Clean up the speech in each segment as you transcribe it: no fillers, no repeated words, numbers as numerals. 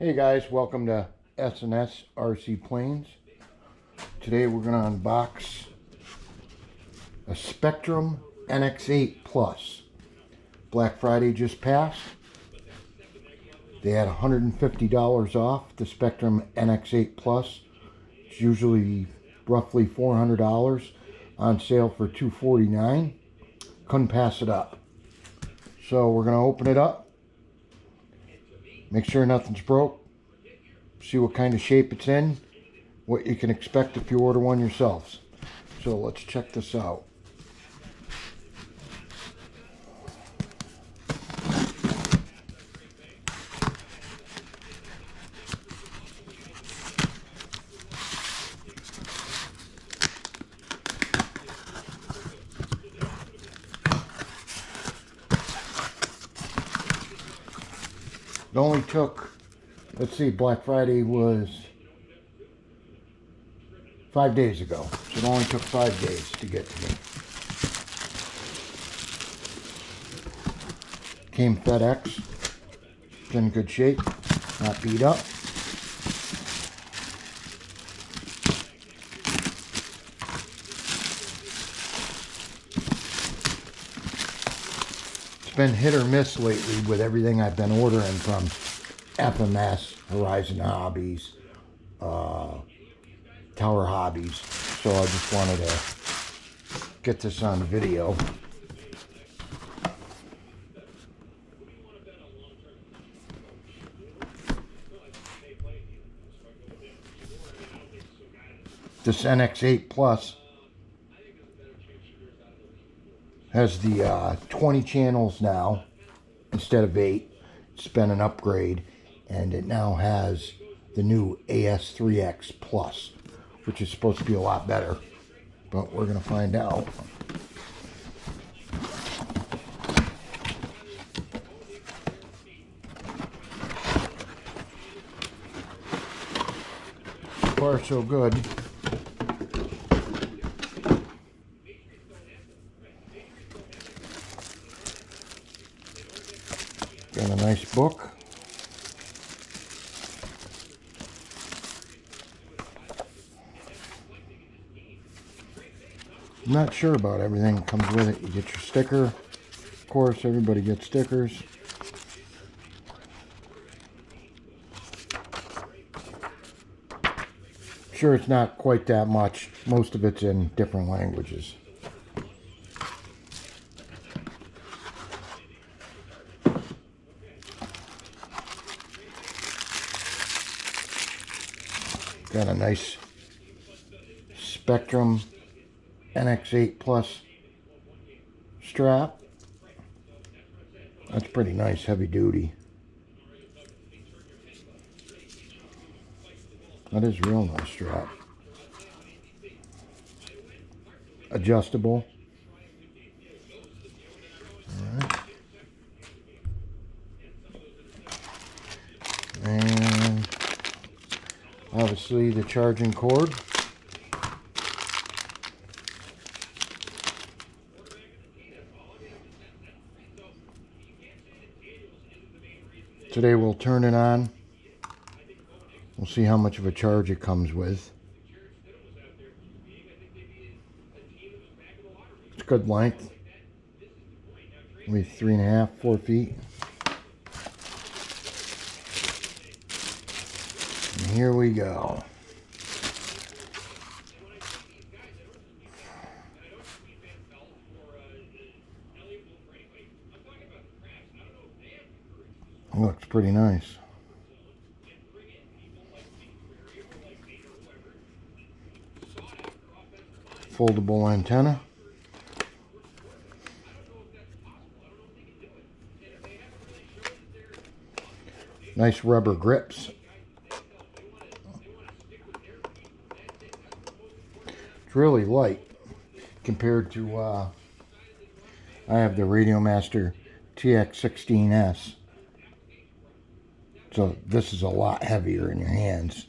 Hey guys, welcome to S&S RC Planes. Today we're going to unbox a Spektrum NX8 Plus. Black Friday just passed. They had $150 off the Spektrum NX8 Plus. It's usually roughly $400, on sale for $249. Couldn't pass it up. So we're going to open it up. Make sure nothing's broke. See what kind of shape it's in. What you can expect if you order one yourselves. So let's check this out. It only took, let's see, Black Friday was 5 days ago. So it only took 5 days to get to me. Came FedEx. It's in good shape. Not beat up. It's been hit or miss lately with everything I've been ordering from FMS, Horizon Hobbies, Tower Hobbies. So I just wanted to get this on video. This NX8 Plus has the 20 channels now instead of 8. It's been an upgrade, and it now has the new AS3X Plus, which is supposed to be a lot better, but we're going to find out. So far, so good. Got a nice book. I'm not sure about everything that comes with it. You get your sticker. Of course, everybody gets stickers. Sure, it's not quite that much. Most of it's in different languages. Got a nice Spektrum NX8 Plus strap. That's pretty nice, heavy duty. That is real nice strap. Adjustable. Alright. And obviously the charging cord. Today we'll turn it on. We'll see how much of a charge it comes with. It's good length. Maybe 3.5, 4 feet. And here we go. Looks pretty nice. Foldable antenna. Nice rubber grips. It's really light compared to I have the Radiomaster TX16S. So this is a lot heavier in your hands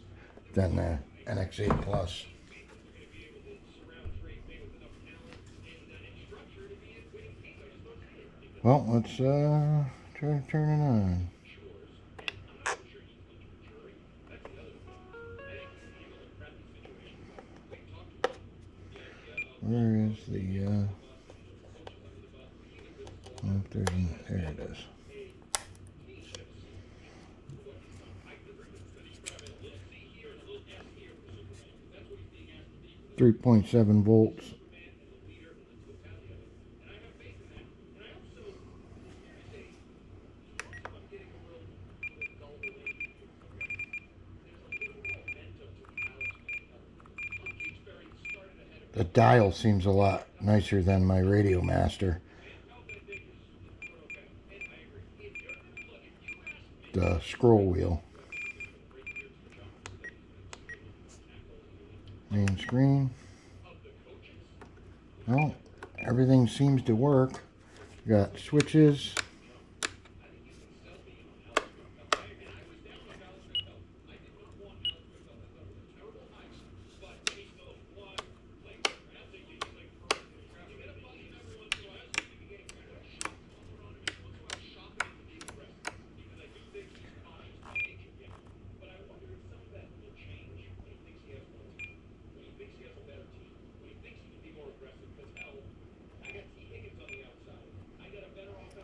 than the NX8 Plus. Well, let's try to turn it on. There's the, oh, there it is. 3.7 volts. The dial seems a lot nicer than my Radio Master. The scroll wheel. Main screen. Well, everything seems to work. Got switches.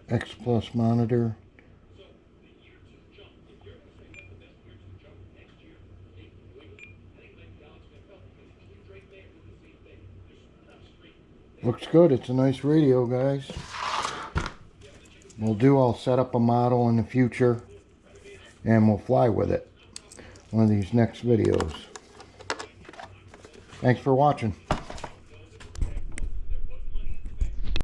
X Plus monitor. Looks good. It's a nice radio, guys. I'll set up a model in the future and we'll fly with it. One of these next videos. Thanks for watching.